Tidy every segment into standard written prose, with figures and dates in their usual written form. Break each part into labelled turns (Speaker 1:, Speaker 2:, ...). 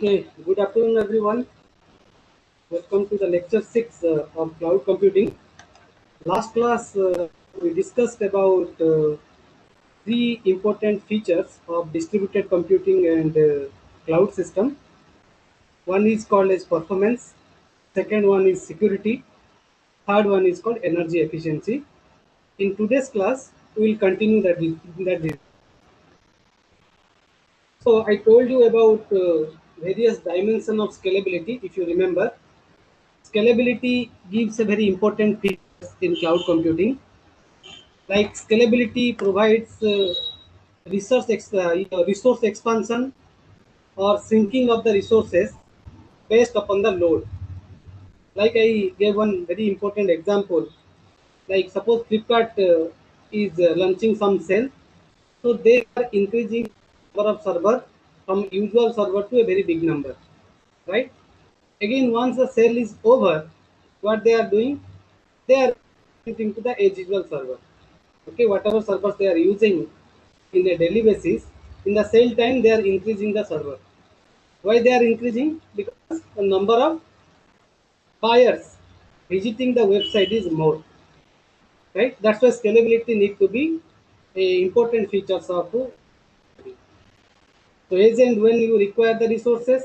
Speaker 1: Okay, good afternoon, everyone. Welcome to the lecture 6 of cloud computing. Last class, we discussed about three important features of distributed computing and cloud system. One is called as performance, second one is security, third one is called energy efficiency. In today's class, we will continue that. So I told you about various dimensions of scalability. If you remember, scalability gives a very important feature in cloud computing. Like scalability provides resource expansion or sinking of the resources based upon the load. Like I gave one very important example. Like suppose Flipkart is launching some sale, so they are increasing number of server from usual server to a very big number, right? Again, once the sale is over, what they are doing, they are into the as usual server. Okay, whatever servers they are using in a daily basis, in the sale time they are increasing the server. Why they are increasing? Because the number of buyers visiting the website is more, right? That's why scalability need to be a important features of. So as and when you require the resources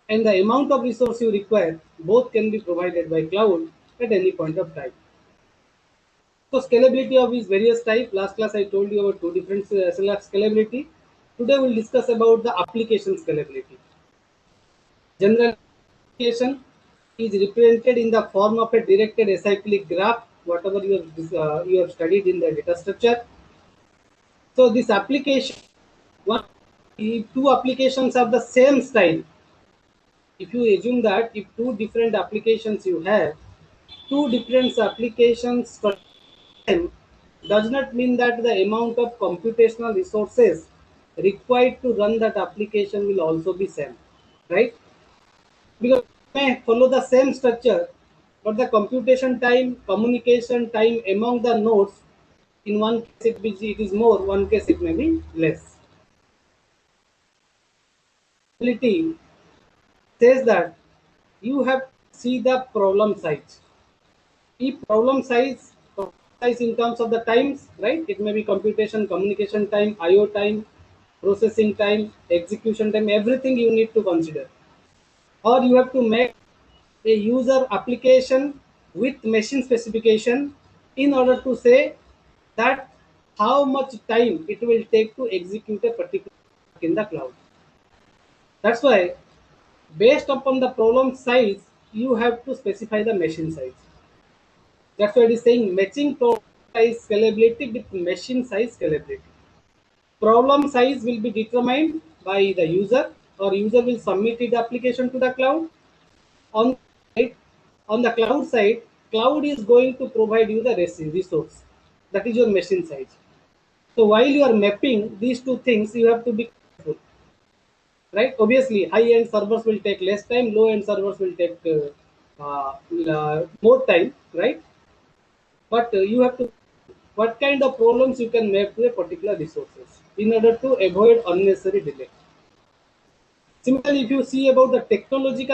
Speaker 1: and the amount of resource you require, both can be provided by cloud at any point of time. So scalability of these various types. Last class I told you about two different scalability. Today we'll discuss about the application scalability. General application is represented in the form of a directed acyclic graph, whatever you have studied in the data structure. So this application, one, if two applications have the same style, if you assume that if two different applications you have, two different applications for them does not mean that the amount of computational resources required to run that application will also be same, right? Because they may follow the same structure, but the computation time, communication time among the nodes, in one case it is more, one case it may be less. Ability says that you have to see the problem size in terms of the times, right? It may be computation, communication time, IO time, processing time, execution time, everything you need to consider. Or you have to make a user application with machine specification in order to say that how much time it will take to execute a particular task in the cloud. That's why based upon the problem size, you have to specify the machine size. That's why it is saying matching problem size scalability with machine size scalability. Problem size will be determined by the user, or user will submit the application to the cloud. On side, on the cloud side, cloud is going to provide you the resource. That is your machine size. So while you are mapping these two things, you have to be careful, right? Obviously, high-end servers will take less time, low-end servers will take more time, right? But you have to what kind of problems you can map to a particular resources in order to avoid unnecessary delay. Similarly, if you see about the technology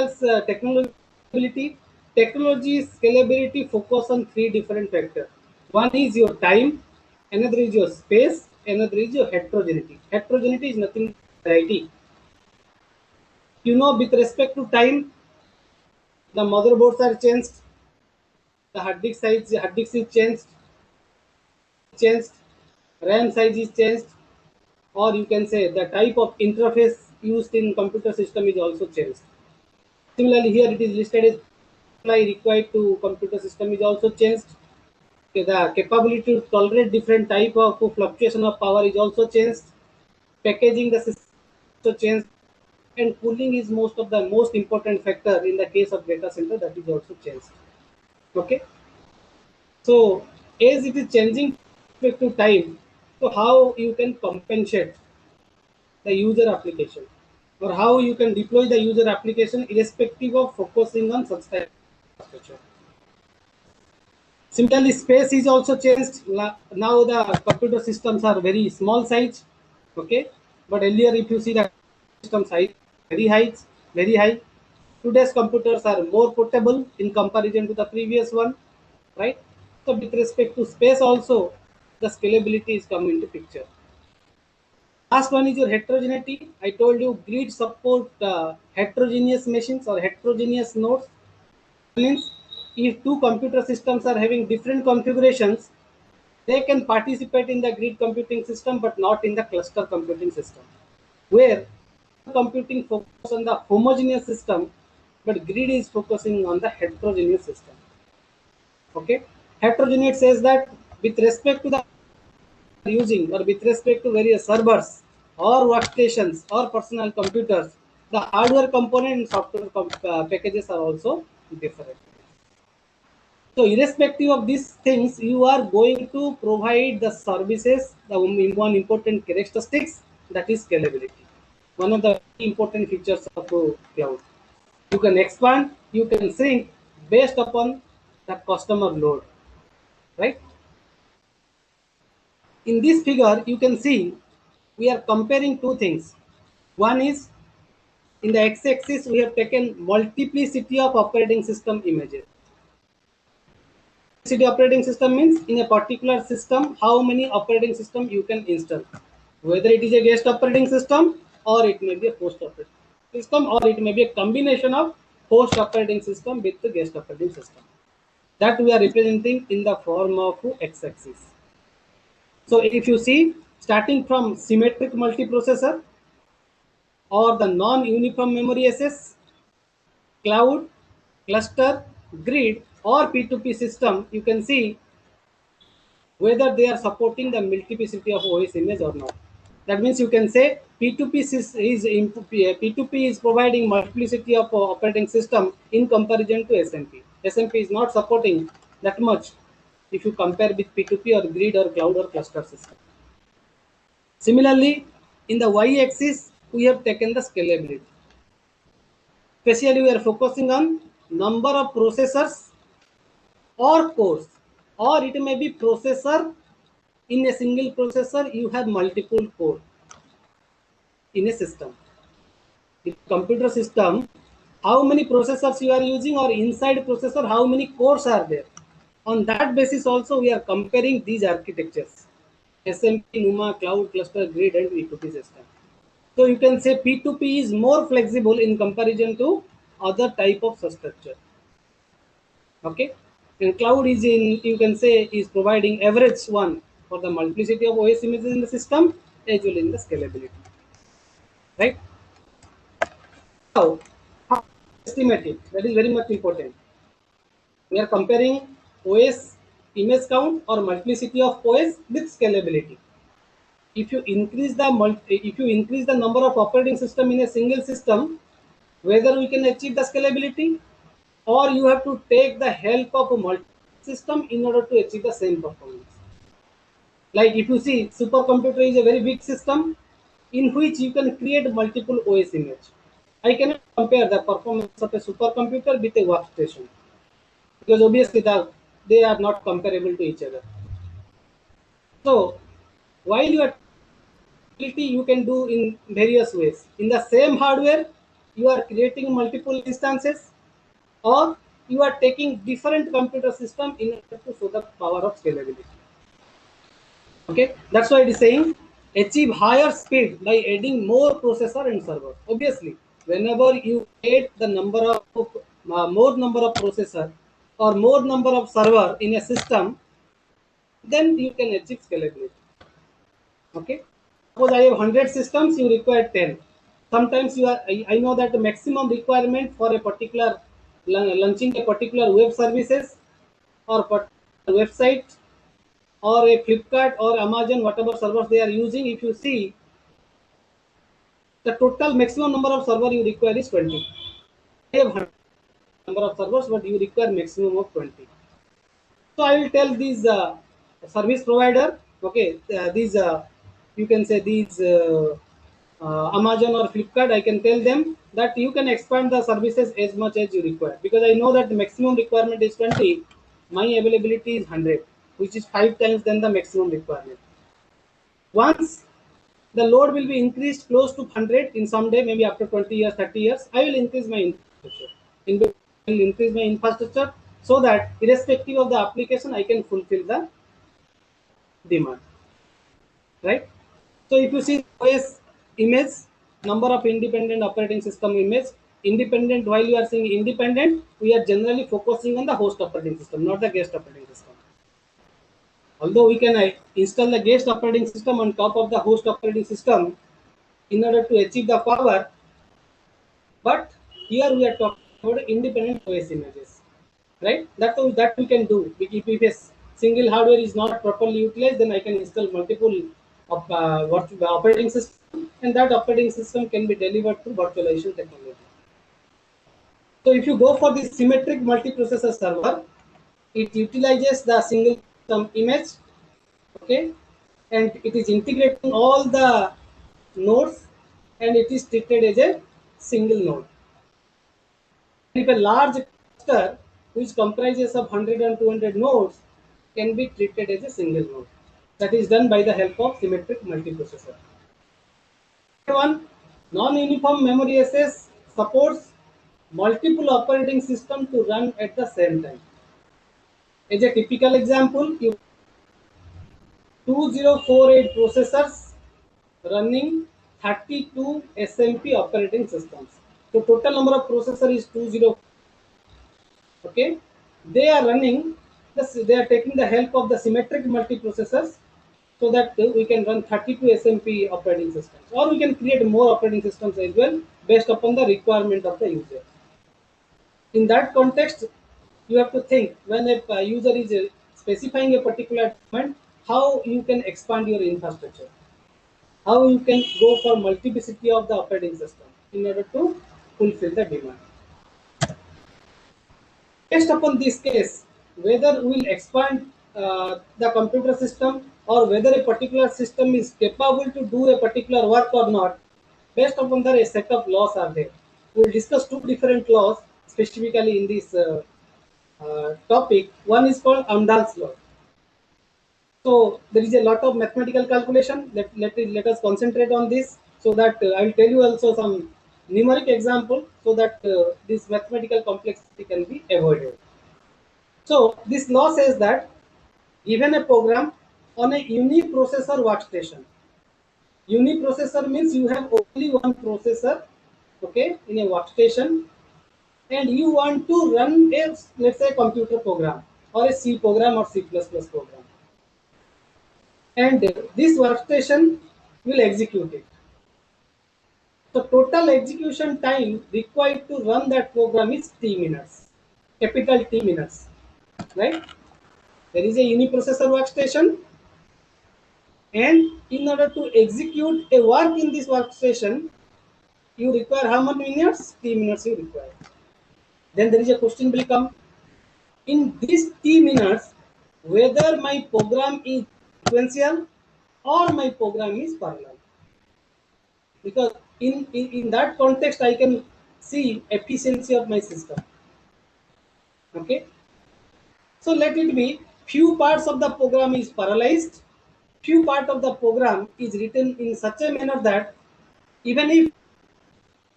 Speaker 1: scalability focus on three different factors. One is your time, another is your space, another is your heterogeneity. Heterogeneity is nothing but variety. You know, with respect to time, the motherboards are changed, the hard disk is changed, RAM size is changed, or you can say the type of interface used in computer system is also changed. Similarly, here it is listed as supply required to computer system is also changed. Okay, the capability to tolerate different type of fluctuation of power is also changed. Packaging the system also changed, and cooling is most important factor in the case of data center, that is also changed. Okay, so as it is changing with to time, so how you can compensate the user application, or how you can deploy the user application irrespective of focusing on such type of infrastructure. Similarly, space is also changed. Now the computer systems are very small size, okay, but earlier if you see the system size very high, very high. Today's computers are more portable in comparison to the previous one, right? So with respect to space also, the scalability is coming into picture. Last one is your heterogeneity. I told you grid support heterogeneous machines or heterogeneous nodes. Means if two computer systems are having different configurations, they can participate in the grid computing system but not in the cluster computing system, where computing focus on the homogeneous system, but grid is focusing on the heterogeneous system. Okay, heterogeneous says that with respect to the using or with respect to various servers or workstations or personal computers, the hardware component and software packages are also different. So irrespective of these things, you are going to provide the services, the one important characteristics, that is scalability. One of the important features of cloud. You can expand, you can shrink based upon the customer load, right? In this figure, you can see we are comparing two things. One is in the x-axis, we have taken multiplicity of operating system images. Multiplicity operating system means in a particular system, how many operating system you can install. Whether it is a guest operating system or it may be a host operating system or it may be a combination of host operating system with the guest operating system. That we are representing in the form of x-axis. So if you see, starting from symmetric multiprocessor or the non-uniform memory access, cloud, cluster, grid or P2P system, you can see whether they are supporting the multiplicity of OS image or not. That means you can say P2P is providing multiplicity of operating system in comparison to SMP. SMP is not supporting that much if you compare with P2P or grid or cloud or cluster system. Similarly, in the y-axis, we have taken the scalability. Especially, we are focusing on number of processors or cores, or it may be processor. In a single processor, you have multiple core in a system. In computer system, how many processors you are using, or inside processor, how many cores are there. On that basis, also we are comparing these architectures: SMP, NUMA, cloud, cluster, grid, and P2P system. So you can say P2P is more flexible in comparison to other type of substructure. Okay, and cloud is in, you can say, is providing average one for the multiplicity of OS images in the system as well in the scalability. Right? Now, how to estimate it? That is very much important. We are comparing OS image count or multiplicity of OS with scalability. If you increase the number of operating system in a single system, whether we can achieve the scalability, or you have to take the help of a multi system in order to achieve the same performance. Like if you see, supercomputer is a very big system in which you can create multiple OS image. I cannot compare the performance of a supercomputer with a workstation because obviously they are not comparable to each other. So while you are you can do in various ways. In the same hardware, you are creating multiple instances, or you are taking different computer system in order to show the power of scalability. Okay, that's why it is saying achieve higher speed by adding more processor and server. Obviously, whenever you add the number of more number of processor or more number of server in a system, then you can achieve scalability. Okay, suppose I have 100 systems, you require 10. Sometimes I know that the maximum requirement for a particular launching a particular web services or particular website or a Flipkart or Amazon, whatever servers they are using, if you see the total maximum number of server you require is 20. You have 100 number of servers, but you require maximum of 20. So I will tell these service provider, okay, these you can say these Amazon or Flipkart, I can tell them that you can expand the services as much as you require, because I know that the maximum requirement is 20, my availability is 100, which is 5 times than the maximum requirement. Once the load will be increased close to 100 in some day, maybe after 20 years, 30 years. I will increase my infrastructure. I will increase my infrastructure so that irrespective of the application, I can fulfill the demand. Right? So if you see OS image, number of independent operating system image, independent, while you are saying independent, we are generally focusing on the host operating system, not the guest operating system. Although we can install the guest operating system on top of the host operating system in order to achieve the power, but here we are talking about independent OS images, right? That we can do. If a single hardware is not properly utilized, then I can install multiple operating system, and that operating system can be delivered through virtualization technology. So if you go for the symmetric multiprocessor server, it utilizes the single system image, okay, and it is integrating all the nodes, and it is treated as a single node. If a large cluster which comprises of 100 and 200 nodes can be treated as a single node. That is done by the help of symmetric multiprocessor. One, non-uniform memory access supports multiple operating systems to run at the same time. As a typical example, you 2048 processors running 32 SMP operating systems. So total number of processors is 20. Okay, they are running. They are taking the help of the symmetric multiprocessors so that we can run 32 SMP operating systems, or we can create more operating systems as well based upon the requirement of the user. In that context, you have to think when a user is specifying a particular demand, how you can expand your infrastructure, how you can go for multiplicity of the operating system in order to fulfill the demand. Based upon this case, whether we will expand the computer system or whether a particular system is capable to do a particular work or not, based upon that a set of laws are there. We will discuss two different laws specifically in this topic. One is called Amdahl's law. So there is a lot of mathematical calculation. Let us concentrate on this so that I will tell you also some numeric example so that this mathematical complexity can be avoided. So this law says that given a program on a uniprocessor workstation, uniprocessor means you have only one processor, okay, in a workstation, and you want to run a, let's say, computer program or a C program or C++ program, and this workstation will execute it. So total execution time required to run that program is T minutes, capital T minutes, right? There is a uniprocessor workstation, and in order to execute a work in this workstation, you require how many minutes? T minutes you require. Then there is a question will come. In these T minutes, whether my program is sequential or my program is parallel. Because in that context, I can see efficiency of my system. Okay. So let it be few parts of the program is parallelized, few part of the program is written in such a manner that even if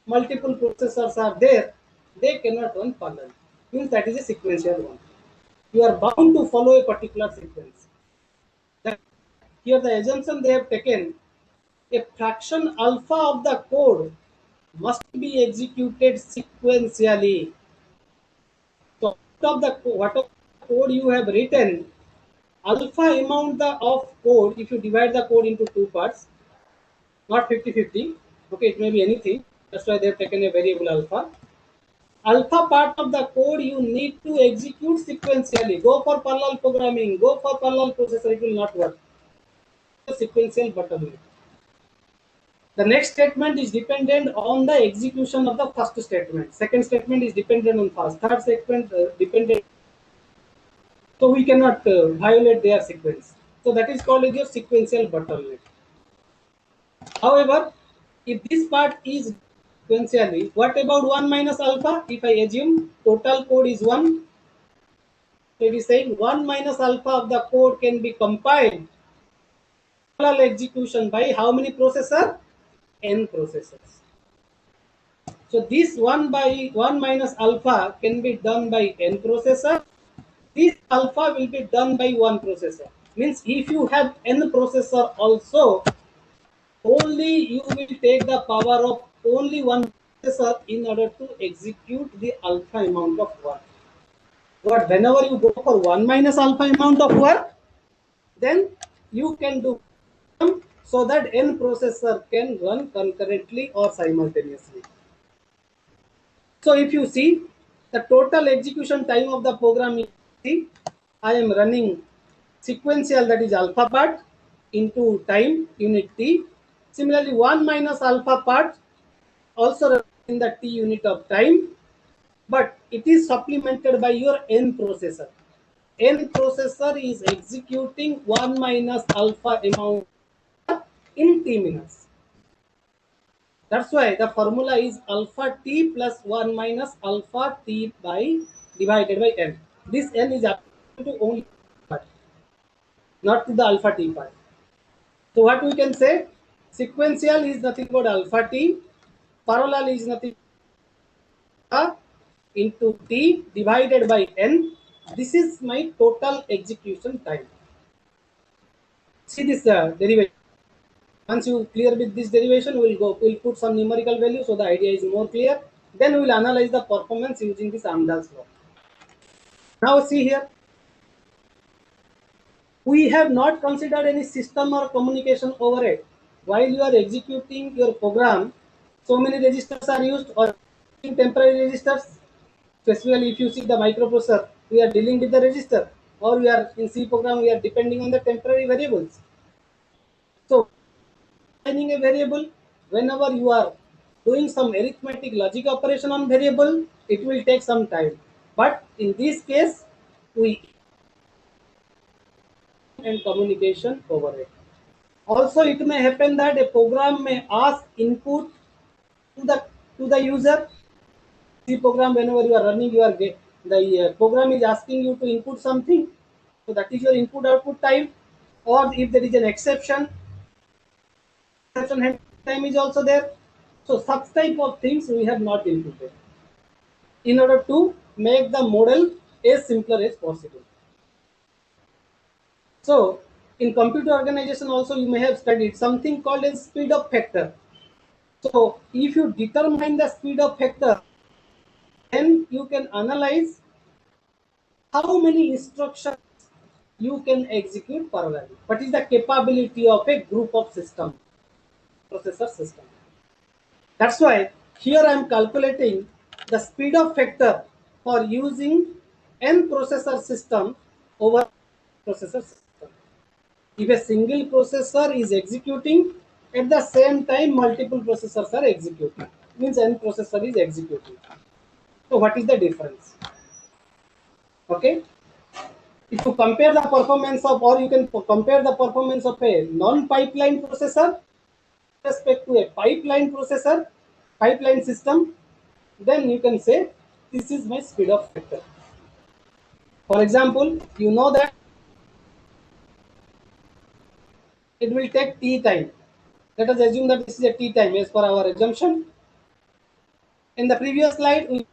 Speaker 1: multiple processors are there, they cannot run parallel. Means that is a sequential one. You are bound to follow a particular sequence. That here the assumption they have taken, a fraction alpha of the code must be executed sequentially. So whatever code you have written, alpha amount of code, if you divide the code into two parts, not 50-50, okay, it may be anything. That's why they have taken a variable alpha. Alpha part of the code you need to execute sequentially. Go for parallel programming, go for parallel processor, it will not work. Sequential bottleneck. The next statement is dependent on the execution of the first statement. Second statement is dependent on first. Third statement dependent. So we cannot violate their sequence. So that is called as your sequential bottleneck. However, if this part is sequentially, what about 1 minus alpha? If I assume total code is 1, so it is saying 1 minus alpha of the code can be compiled parallel execution by how many processor? N processors. So this 1 by 1 minus alpha can be done by n processor. This alpha will be done by one processor. Means if you have n processor also, only you will take the power of only one processor in order to execute the alpha amount of work. But whenever you go for 1 minus alpha amount of work, then you can do so that n processor can run concurrently or simultaneously. So if you see the total execution time of the program, I am running sequential, that is alpha part, into time unit t. Similarly, 1 minus alpha part also in the t unit of time, but it is supplemented by your n processor. N processor is executing 1 minus alpha amount in t minutes. That's why the formula is alpha t plus 1 minus alpha t by divided by n. This n is applicable to only part, not to the alpha t part. So what we can say, sequential is nothing but alpha t, parallel is nothing but into t divided by n. This is my total execution time. See this derivation. Once you clear with this derivation, we'll put some numerical value so the idea is more clear. Then we will analyze the performance using this Amdahl's law. Now see here, we have not considered any system or communication overhead. While you are executing your program, so many registers are used or temporary registers. Especially if you see the microprocessor, we are dealing with the register, or we are in C program, we are depending on the temporary variables. So defining a variable, whenever you are doing some arithmetic logic operation on variable, it will take some time. But in this case, we and communication overhead. Also, it may happen that a program may ask input to the user. C program, whenever you are running, the program is asking you to input something. So that is your input output time. Or if there is an exception handling time is also there. So such type of things we have not included in order to make the model as simpler as possible. So in computer organization also you may have studied something called as speed of factor. So if you determine the speed of factor, then you can analyze how many instructions you can execute parallelly. What is the capability of a group of system, processor system? That's why here I am calculating the speed of factor for using n processor system over processor system. If a single processor is executing, at the same time multiple processors are executing, means n processor is executing. So what is the difference? Okay, if you compare the performance of, or you can compare the performance of a non-pipeline processor with respect to a pipeline system, then you can say this is my speed of factor. For example, you know that it will take t time. Let us assume that this is a t time as per our assumption. In the previous slide, we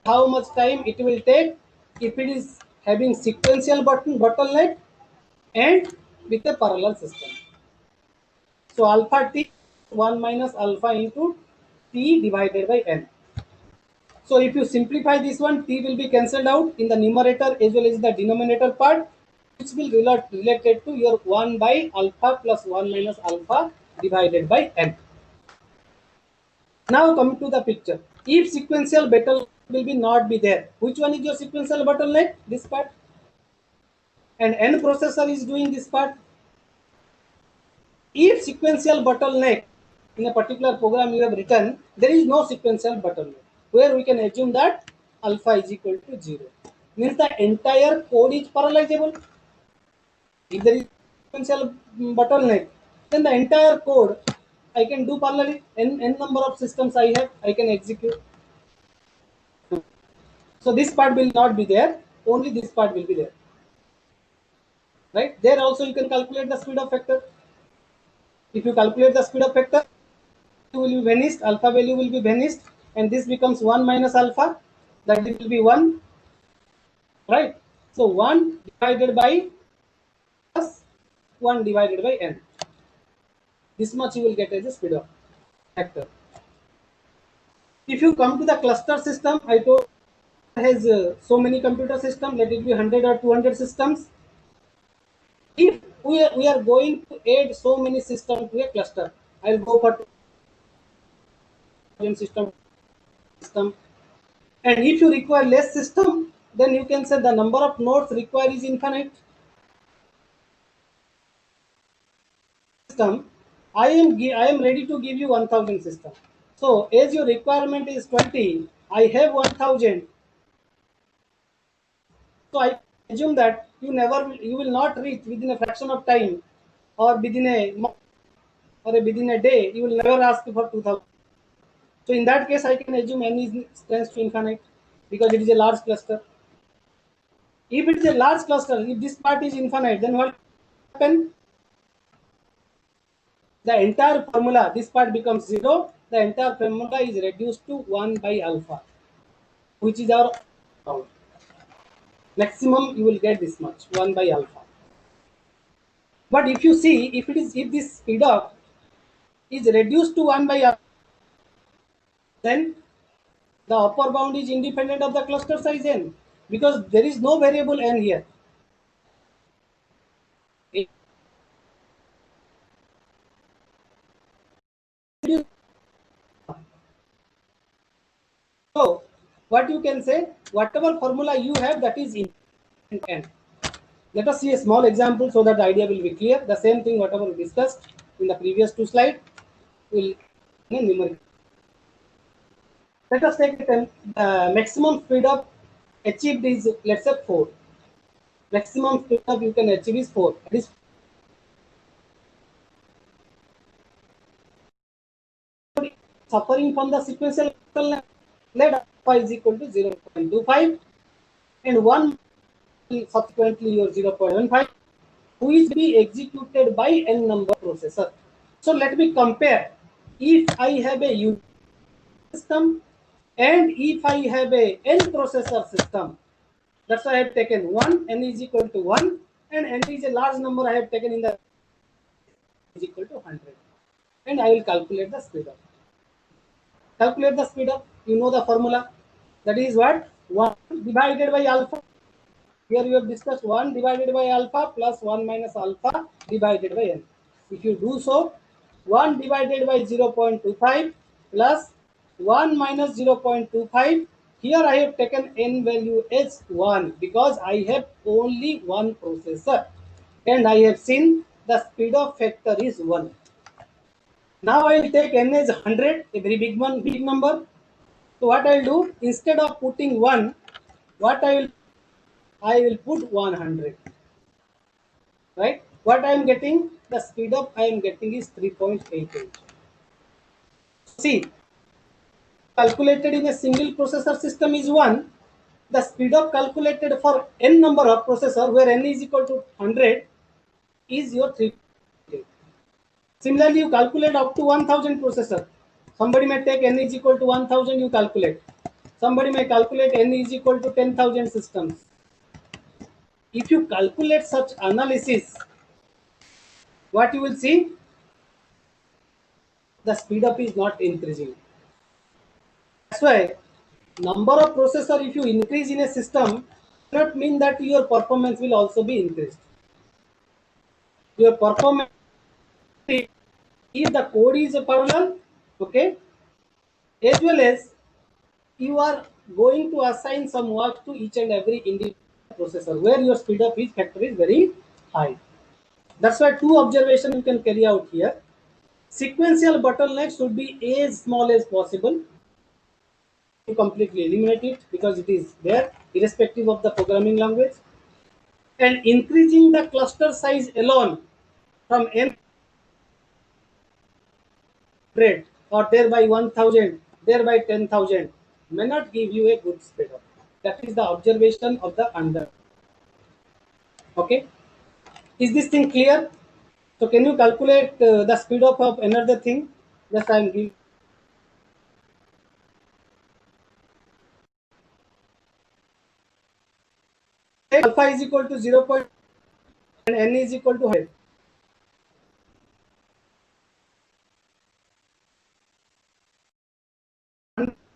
Speaker 1: how much time it will take if it is having sequential bottleneck and with a parallel system. So alpha t 1 minus alpha into t divided by n. So if you simplify this one, t will be cancelled out in the numerator as well as the denominator part, which will related to your 1 by alpha plus 1 minus alpha divided by n. Now come to the picture. If sequential battle will be not be there, which one is your sequential bottleneck? This part. And n processor is doing this part. If sequential bottleneck in a particular program you have written, there is no sequential bottleneck, where we can assume that alpha is equal to 0. Means the entire code is parallelizable. If there is sequential bottleneck, then the entire code I can do parallelly. N number of systems I have, I can execute. So this part will not be there, only this part will be there. Right? There also you can calculate the speed of factor. If you calculate the speed of vector, will be vanished, alpha value will be vanished, and this becomes 1 minus alpha, that it will be 1, right? So 1 divided by plus 1 divided by n. This much you will get as a speed of vector. If you come to the cluster system, I told has so many computer systems, let it be 100 or 200 systems. If we are going to add so many systems to a cluster, I'll go for system. And if you require less system, then you can say the number of nodes required is infinite. System, I am ready to give you 1000 system. So as your requirement is 20, I have 1000. So I assume that you will not reach within a fraction of time, or within a month, or within a day. You will never ask for 2000. So in that case, I can assume n is tends to infinite because it is a large cluster. If it is a large cluster, if this part is infinite, then what happen? The entire formula, this part becomes 0. The entire formula is reduced to 1 by alpha, which is our maximum. You will get this much, 1 by alpha. But if you see, if this speed up is reduced to 1 by alpha, then the upper bound is independent of the cluster size n, because there is no variable n here. So what you can say, whatever formula you have, that is in n. Let us see a small example so that the idea will be clear. The same thing whatever we discussed in the previous two slides will numerical. Let us take the maximum speed up achieved is, let's say, 4. Maximum speed up you can achieve is 4. That is suffering from the sequential bottleneck. Let alpha is equal to 0.25 and 1 subsequently your 0.15, who is be executed by n number processor. So let me compare. If I have a unit system and if I have a n processor system, that's why I have taken 1, n is equal to 1, and n is a large number, I have taken in the is equal to 100, and I will calculate the speed up. Calculate the speed up, you know the formula, that is what, 1 divided by alpha. Here we have discussed 1 divided by alpha plus 1 minus alpha divided by n. If you do so, 1 divided by 0.25 plus 1 minus 0.25. Here I have taken n value as 1 because I have only one processor, and I have seen the speed of factor is 1. Now I will take n as 100, a very big number. So what I will do, instead of putting 1, what I will put 100. Right? What I am getting, the speed up I am getting is 3.88. See, calculated in a single processor system is 1. The speed up calculated for n number of processor, where n is equal to 100, is your 3.88. Similarly, you calculate up to 1000 processor. Somebody may take n is equal to 1000, you calculate. Somebody may calculate n is equal to 10,000 systems. If you calculate such analysis, what you will see, the speed up is not increasing. That's why number of processor, if you increase in a system, does not mean that your performance will also be increased. Your performance, if the code is parallel, okay, as well as you are going to assign some work to each and every individual processor where your speed of each factor is very high. That's why two observations you can carry out here. Sequential bottleneck should be as small as possible. You completely eliminate it because it is there irrespective of the programming language, and increasing the cluster size alone from n 100 or thereby 1000 thereby 10,000 may not give you a good speed up. That is the observation of the under. Okay, is this thing clear? So can you calculate the speed of another thing? Just I am giving. Alpha is equal to 0. And n is equal to 100.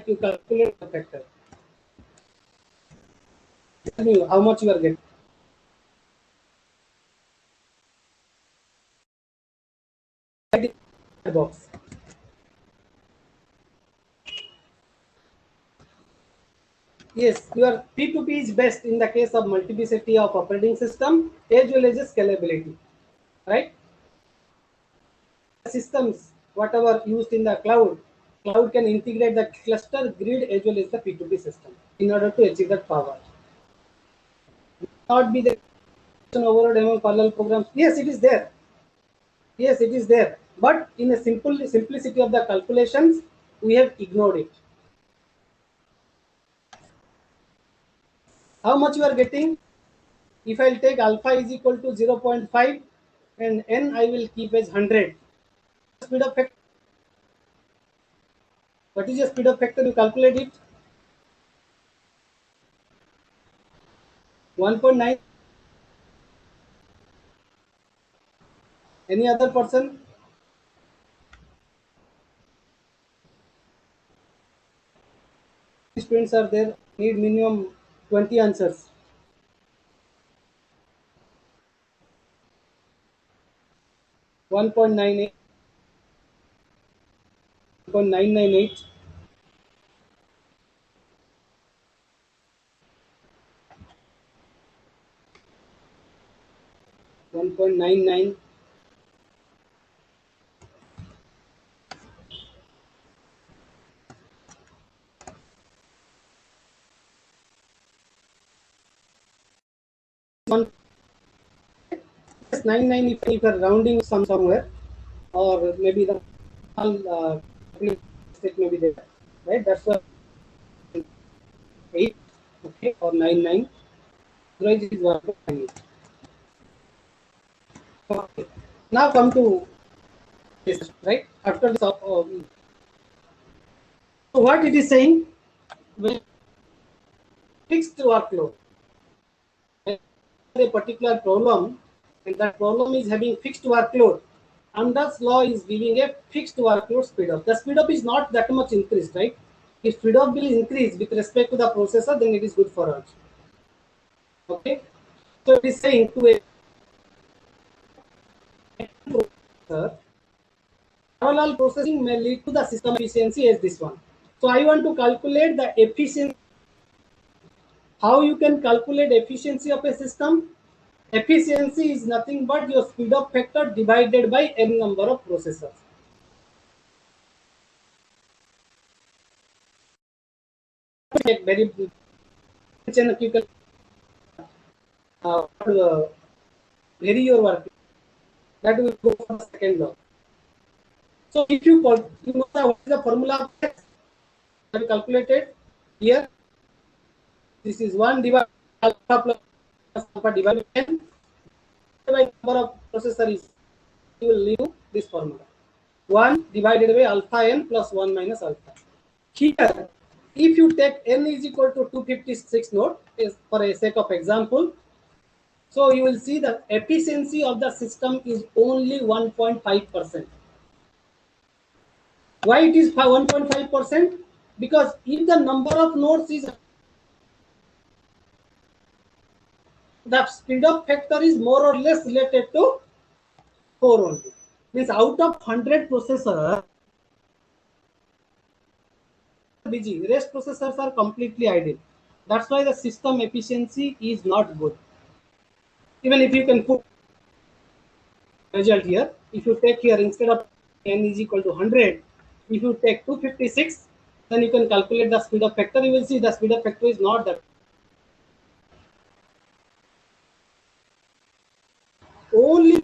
Speaker 1: You calculate the factor. Tell me how much you are getting. Box. Yes, your P2P is best in the case of multiplicity of operating system as well as scalability, right? Systems, whatever used in the cloud can integrate the cluster grid as well as the P2P system in order to achieve that power. Not be the overload among parallel programs. Yes, it is there. Yes, it is there. But in a simplicity of the calculations, we have ignored it. How much you are getting? If I'll take alpha is equal to 0.5 and n I will keep as 100. Speed of factor. What is your speed of factor? You calculate it. 1.9. Any other person? Students are there. Need minimum 20 answers. 1.98. 1.998. 1.99. 1.99 if you are rounding somewhere, or maybe the mistake may be there, right? That's why 8, okay, or 99. Otherwise, it is 1.98. Okay. Now come to this, right? After this, so what it is saying, when fixed workload, a particular problem, and that problem is having fixed workload. Amdahl's law is giving a fixed workload speed up. The speed up is not that much increased, right? If speed up will increase with respect to the processor, then it is good for us. Okay, so it is saying to a processor, parallel processing may lead to the system efficiency as this one. So I want to calculate the efficiency. How you can calculate efficiency of a system? Efficiency is nothing but your speed up factor divided by n number of processors. Very you can vary your work. That will go for the second law. So if you know what is the formula that we calculated here. This is 1 divided by alpha plus alpha divided by n by number of processor is, you will leave this formula. 1 divided by alpha n plus 1 minus alpha. Here, if you take n is equal to 256 node, is for a sake of example, so you will see the efficiency of the system is only 1.5%. Why it is 1.5%? Because if the number of nodes is, the speed up factor is more or less related to 4 only. Means out of 100 processors, busy, rest processors are completely idle. That's why the system efficiency is not good. Even if you can put result here, if you take here instead of n is equal to 100, if you take 256, then you can calculate the speed up factor. You will see the speed up factor is not that. Only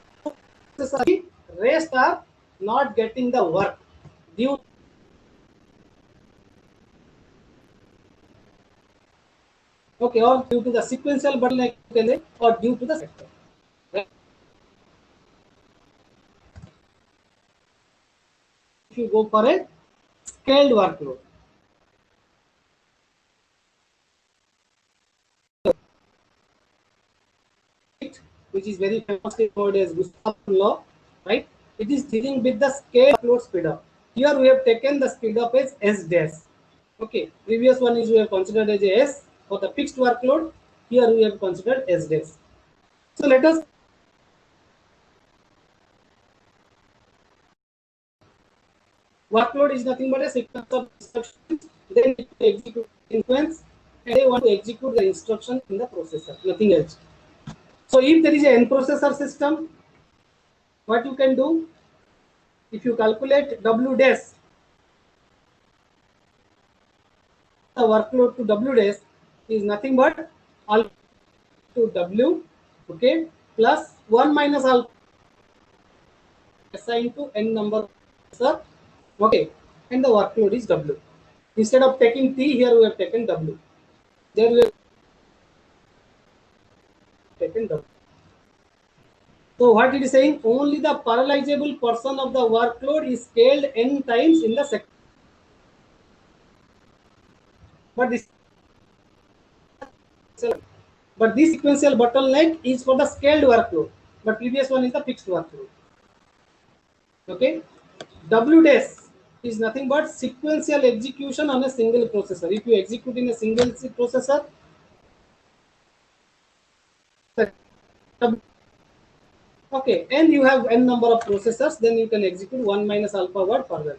Speaker 1: rest are not getting the work due. Okay, or due to the sequential bottleneck or due to the sector. Right? you go for a scaled workload. Which is very famous nowadays, Gustav law, right? It is dealing with the scale workload speed up. Here we have taken the speed up as S dash. Okay, previous one is we have considered as a S for the fixed workload. Here we have considered S dash. So let us workload is nothing but a sequence of instructions. Then it execute sequence, and they want to execute the instruction in the processor, nothing else. So if there is an n processor system, what you can do? If you calculate W dash, the workload to W dash is nothing but alpha to W, okay, plus 1 minus alpha assigned to n number of processor, okay, and the workload is W. Instead of taking T, here we have taken W. There we have taken W. So what it is saying, only the parallelizable portion of the workload is scaled n times in the second. But this sequential bottleneck is for the scaled workload, but previous one is the fixed workload. Okay, W dash is nothing but sequential execution on a single processor. If you execute in a single processor, okay, and you have n number of processors, then you can execute 1 minus alpha word further.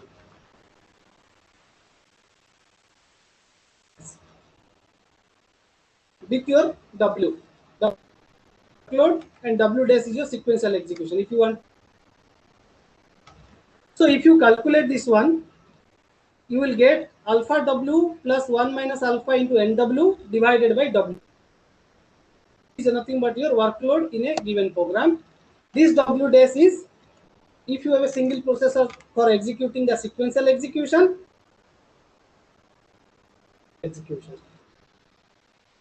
Speaker 1: With your W, the workload, and W dash is your sequential execution. If you want, so if you calculate this one, you will get alpha W plus 1 minus alpha into NW divided by W. This is nothing but your workload in a given program. This W dash is if you have a single processor for executing the sequential execution,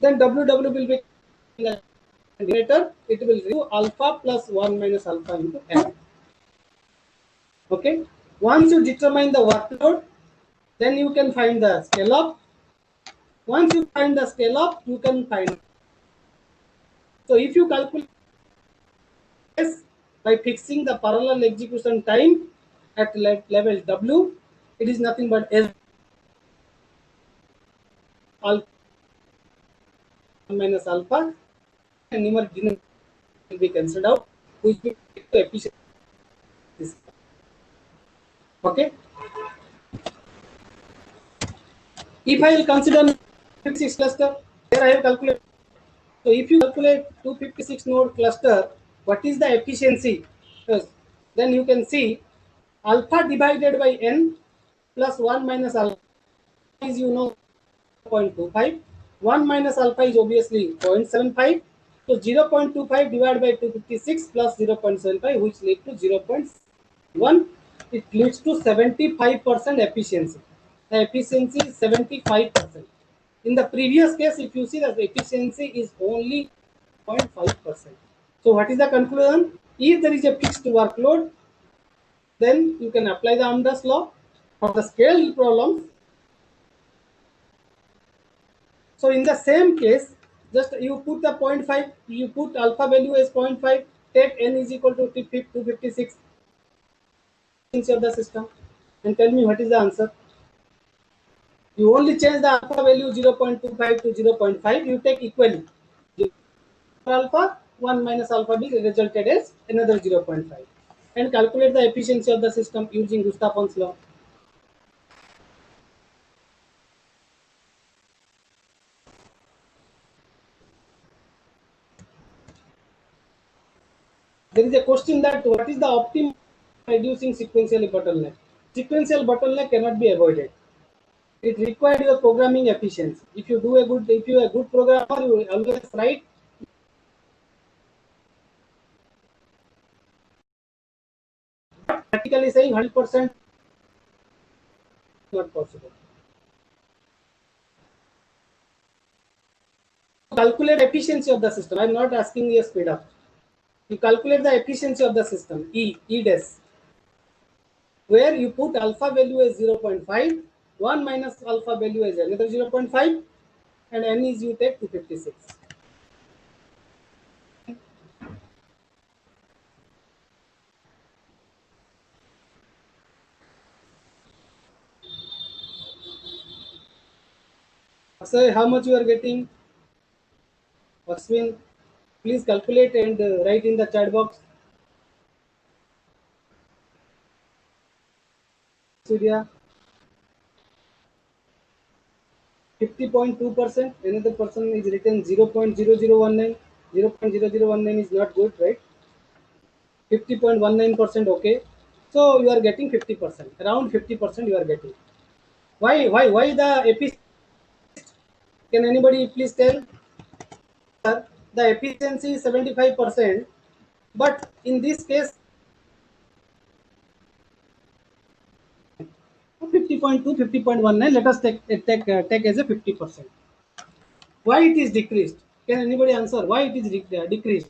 Speaker 1: then WW will be the denominator. It will do alpha plus 1 minus alpha into N. Okay. Once you determine the workload, then you can find the scale up. Once you find the scale up, you can find. So if you calculate this by fixing the parallel execution time at level W, it is nothing but S alpha minus alpha, and numeric denominator will be cancelled out, which will take the efficiency. Okay. If I will consider 256 cluster, here I have calculated. So if you calculate 256 node cluster, what is the efficiency? Then you can see alpha divided by n plus 1 minus alpha is 0.25. 1 minus alpha is obviously 0.75. So 0.25 divided by 256 plus 0.75, which leads to 0.1. It leads to 75% efficiency. The efficiency is 75%. In the previous case, if you see, the efficiency is only 0.5%. So what is the conclusion? If there is a fixed workload, then you can apply the Amdahl's law. For the scale problems, so in the same case, just you put the 0.5, you put alpha value as 0.5, take n is equal to 256 of the system, and tell me what is the answer. You only change the alpha value 0.25 to 0.5, you take equally. Alpha 1 minus alpha will resulted as another 0.5, and calculate the efficiency of the system using Gustafson's law. There is a question that what is the optimum reducing sequential bottleneck? Sequential bottleneck cannot be avoided. It requires your programming efficiency. If you are a good programmer, you will always write practically saying 100% not possible. Calculate efficiency of the system. I am not asking you speed up. You calculate the efficiency of the system, E dash. where you put alpha value as 0.5, 1 minus alpha value as another 0.5, and n is you take 256. Akshay, how much you are getting? Aswin, please calculate and write in the chat box. Surya, 50.2%. Another person is written 0.0019. 0.0019 is not good, right? 50.19%, okay. So you are getting 50%. Around 50% you are getting. Why the efficiency? Can anybody please tell? The efficiency is 75%, but in this case 50.2, 50.19, let us take as a 50%. Why it is decreased? Can anybody answer why it is decreased?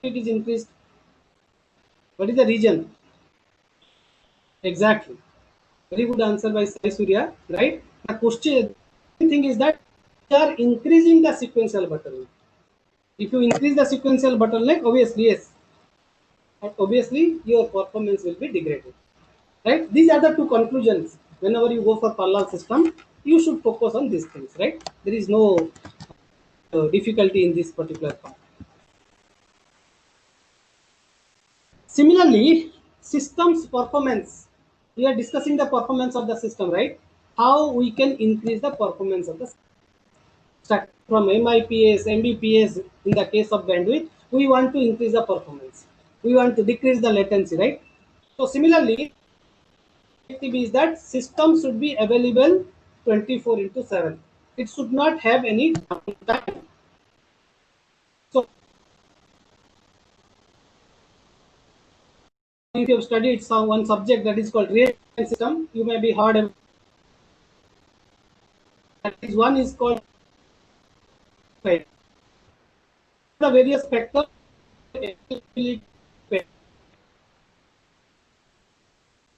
Speaker 1: It is increased. What is the reason? Exactly. Very good answer by Sai Surya, right? The question thing is that you are increasing the sequential bottleneck. If you increase the sequential bottleneck, obviously yes, obviously your performance will be degraded. Right? These are the two conclusions. Whenever you go for parallel system, you should focus on these things. Right? There is no difficulty in this particular part. Similarly, systems performance. We are discussing the performance of the system, right? How we can increase the performance of the system. Start from MIPS, MBPS in the case of bandwidth, we want to increase the performance. We want to decrease the latency, right? So similarly, objective is that system should be available 24 into 7. It should not have any downtime. So if you have studied some one subject that is called real-time system, you may be heard of that is one is called the various factors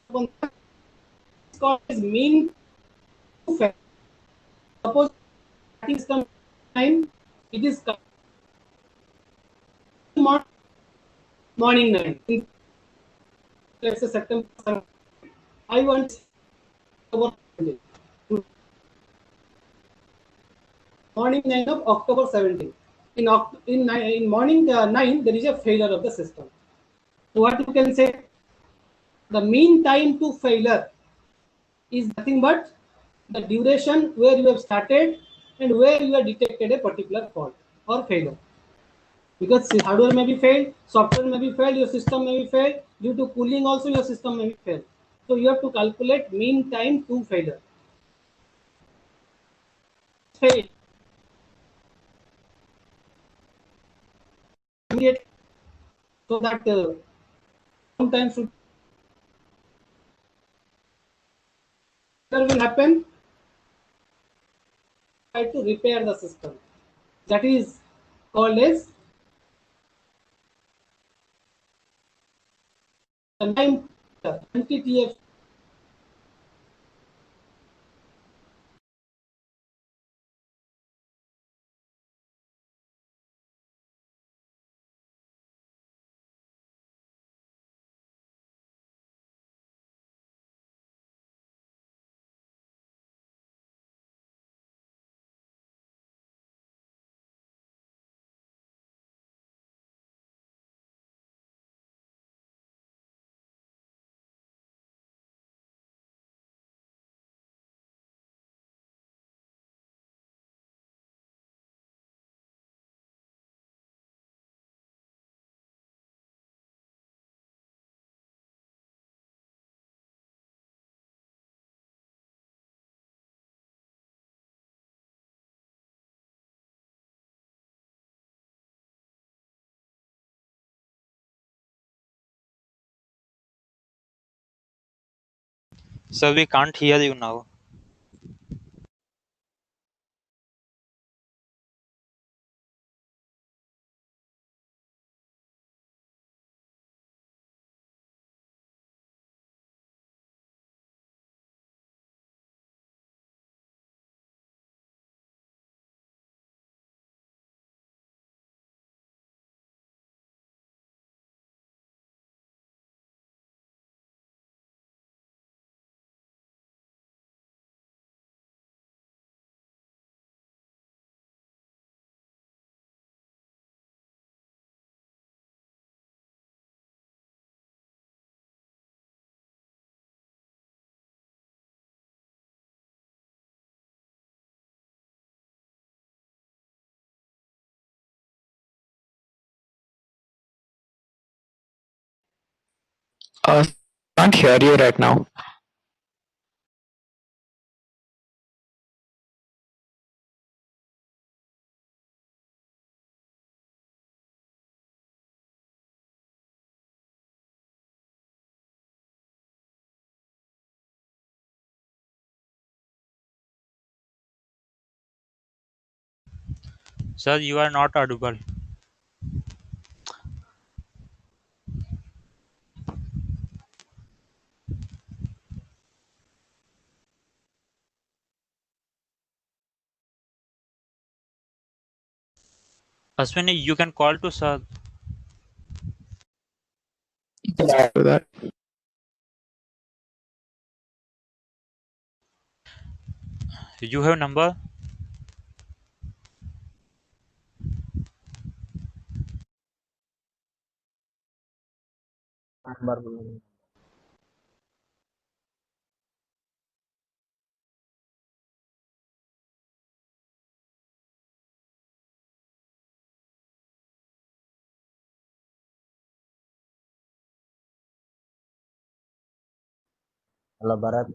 Speaker 1: one is called as mean factor. Suppose starting system time, it is morning 9. Let's say September 7. I want morning 9 of October 17. In morning 9, there is a failure of the system. So what you can say, the mean time to failure is nothing but the duration where you have started and where you have detected a particular fault or failure. Because hardware may be failed, software may be failed, your system may be failed, due to cooling also your system may be failed. So you have to calculate mean time to failure. Fail. Immediate, so that sometimes should will happen, try to repair the system. That is called as time MTTF.
Speaker 2: Sir, we can't hear you now.
Speaker 3: Uh, can't hear you right now.
Speaker 2: Sir, you are not audible. Ashwini, you can call to sir.
Speaker 3: Yeah, do that.
Speaker 2: You have number?
Speaker 4: Halo Barat,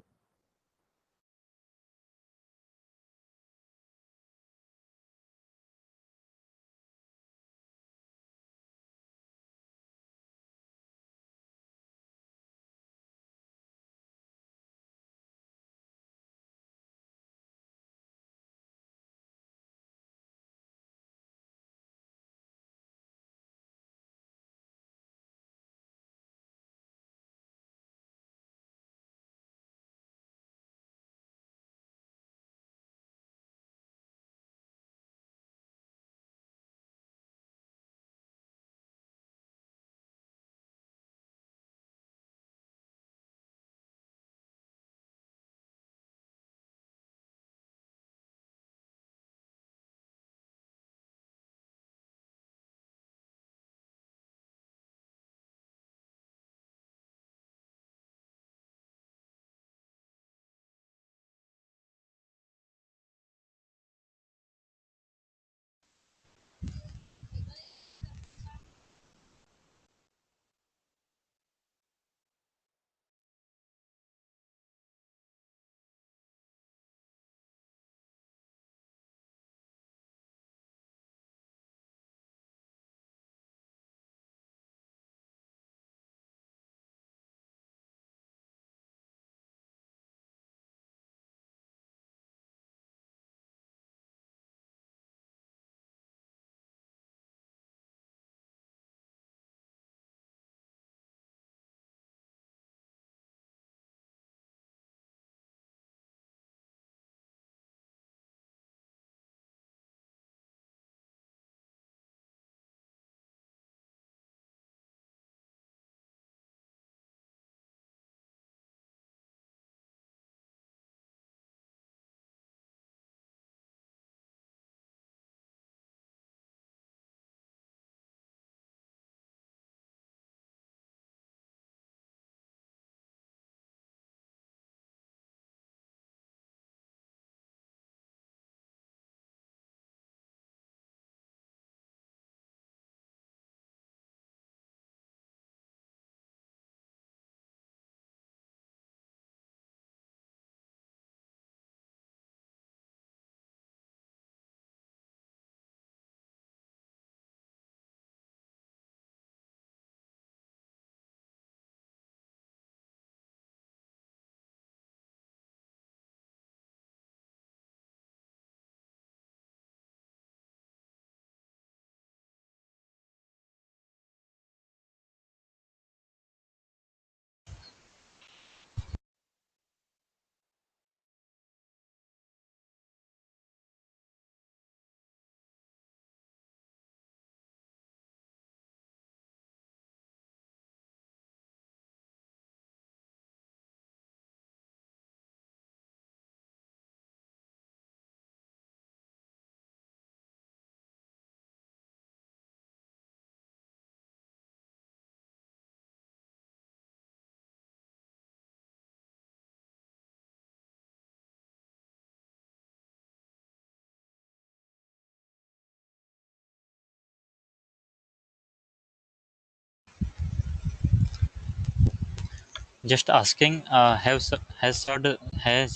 Speaker 2: Just asking, has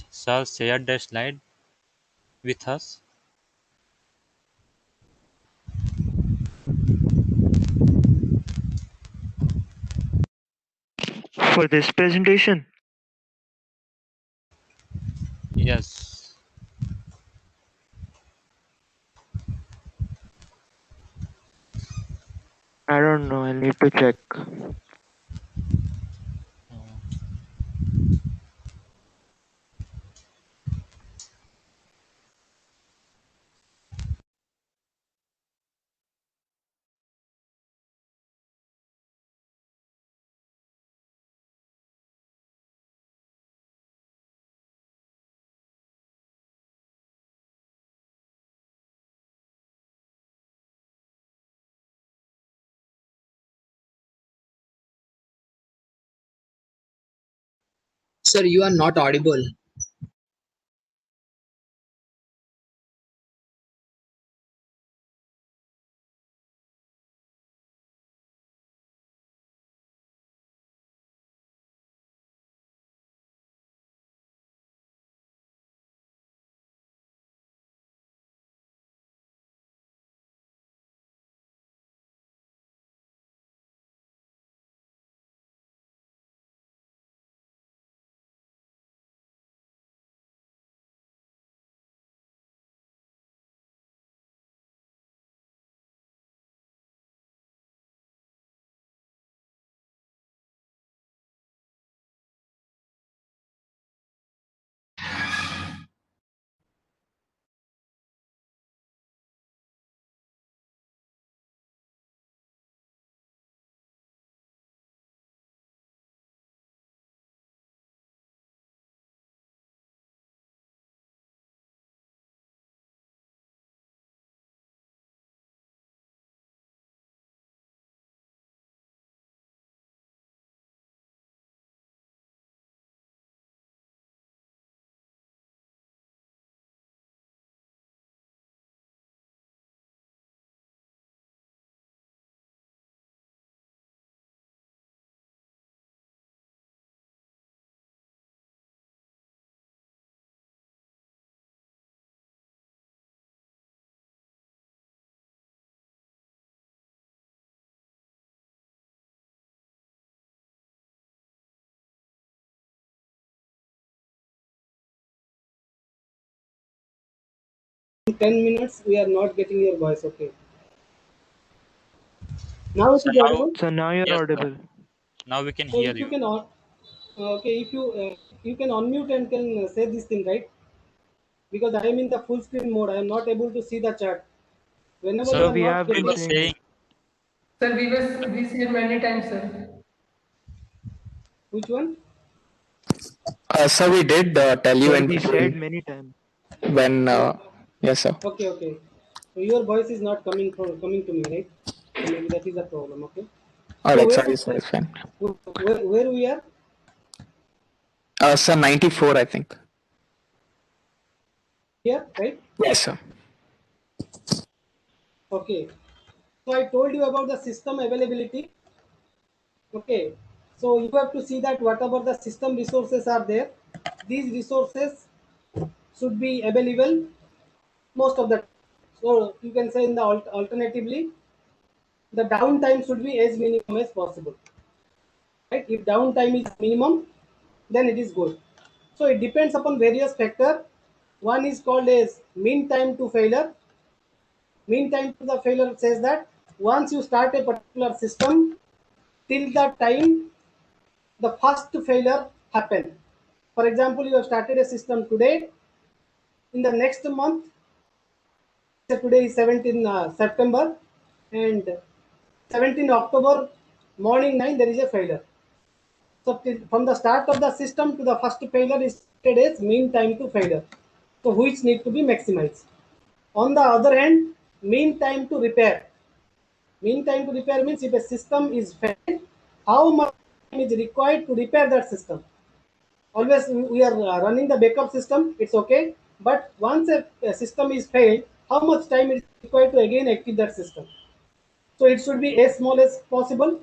Speaker 2: sir shared the slide with us?
Speaker 4: For this presentation,
Speaker 2: Yes.
Speaker 4: I don't know. I need to check.
Speaker 5: Sir, you are not audible.
Speaker 1: In 10 minutes, we are not getting your voice. Okay. Now it
Speaker 2: So
Speaker 1: is
Speaker 2: now,
Speaker 1: audible.
Speaker 4: So now you're
Speaker 2: yes, sir.
Speaker 4: audible.
Speaker 2: Now we can
Speaker 1: So
Speaker 2: hear
Speaker 1: if you
Speaker 2: you.
Speaker 1: can, okay, if you can unmute and can say this thing, right? Because I am in the full screen mode. I am not able to see the chat. Whenever you
Speaker 4: So
Speaker 2: Sir,
Speaker 1: are
Speaker 4: we
Speaker 1: not
Speaker 4: have
Speaker 2: we
Speaker 4: been
Speaker 2: were
Speaker 1: getting,
Speaker 4: saying
Speaker 2: saying,
Speaker 4: it.
Speaker 6: Sir, we said many times, sir.
Speaker 1: which one?
Speaker 3: Sir, we did tell you
Speaker 4: Sir,
Speaker 3: in
Speaker 4: we said
Speaker 3: between
Speaker 4: many times.
Speaker 3: when. Yes, sir.
Speaker 1: Okay, okay. So your voice is not coming to me, right? So maybe that is the problem. Okay.
Speaker 3: All
Speaker 1: So
Speaker 3: right, sorry, sorry, fine.
Speaker 1: where we are
Speaker 3: Sir, 94, I think.
Speaker 1: here, right?
Speaker 3: Yes, sir.
Speaker 1: Okay. So I told you about the system availability. Okay. So you have to see that whatever the system resources are there, these resources should be available most of the time. So you can say in the alternatively, the downtime should be as minimum as possible. Right? If downtime is minimum, then it is good. So it depends upon various factor. One is called as mean time to failure. Mean time to the failure says that once you start a particular system, till the time the first failure happen. For example, you have started a system today. In the next month, say today is 17 September, and 17 October morning 9 there is a failure. So from the start of the system to the first failure is stated as mean time to failure. So which need to be maximized. On the other hand, mean time to repair. Mean time to repair means if a system is failed, how much time is required to repair that system. Always we are running the backup system, it's okay. But once a system is failed, how much time is required to again active that system? So it should be as small as possible.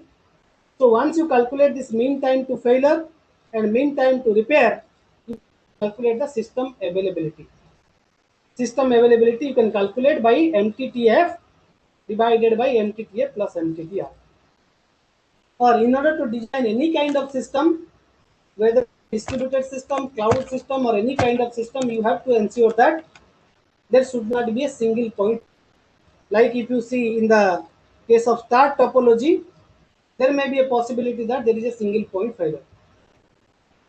Speaker 1: So once you calculate this mean time to failure, and mean time to repair, you calculate the system availability. System availability you can calculate by MTTF divided by MTTF plus MTTR. Or in order to design any kind of system, whether distributed system, cloud system, or any kind of system, you have to ensure that there should not be a single point. Like if you see in the case of star topology, there may be a possibility that there is a single point failure.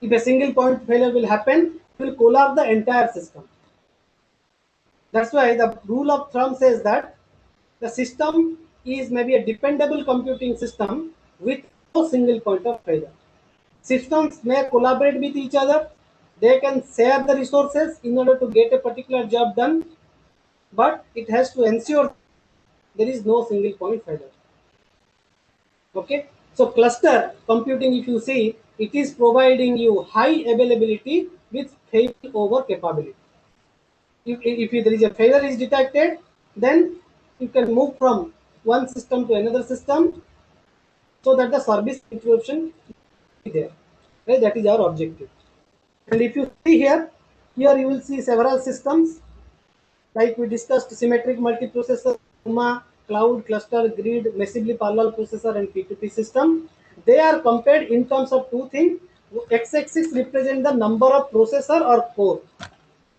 Speaker 1: If a single point failure will happen, it will collapse the entire system. That's why the rule of thumb says that the system is maybe a dependable computing system with no single point of failure. Systems may collaborate with each other. They can share the resources in order to get a particular job done, but it has to ensure there is no single point failure. Okay, so cluster computing, if you see, it is providing you high availability with failover capability. If there is a failure is detected, then you can move from one system to another system so that the service interruption is there. Right? That is our objective. And if you see here you will see several systems like we discussed: symmetric multiprocessor, NUMA, cloud, cluster, grid, massively parallel processor, and P2P system. They are compared in terms of two things. X-axis represent the number of processor or core.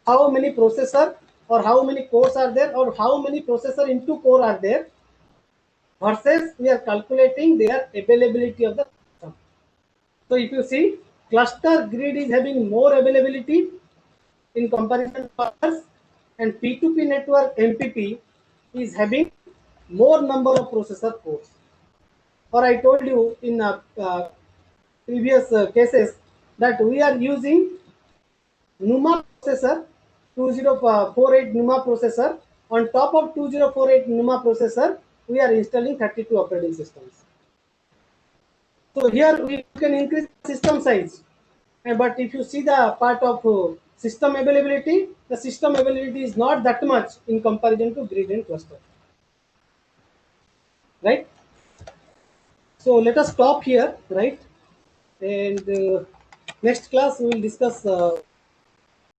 Speaker 1: How many processor or how many cores are there, or how many processor into core are there, versus we are calculating their availability of the system. So if you see, cluster grid is having more availability in comparison to others, and P2P network MPP is having more number of processor cores. Or I told you in previous cases that we are using NUMA processor, 2048 NUMA processor. On top of 2048 NUMA processor, we are installing 32 operating systems. So here we can increase system size. But if you see the part of system availability, the system availability is not that much in comparison to grid and cluster. Right? So let us stop here, right? And next class we will discuss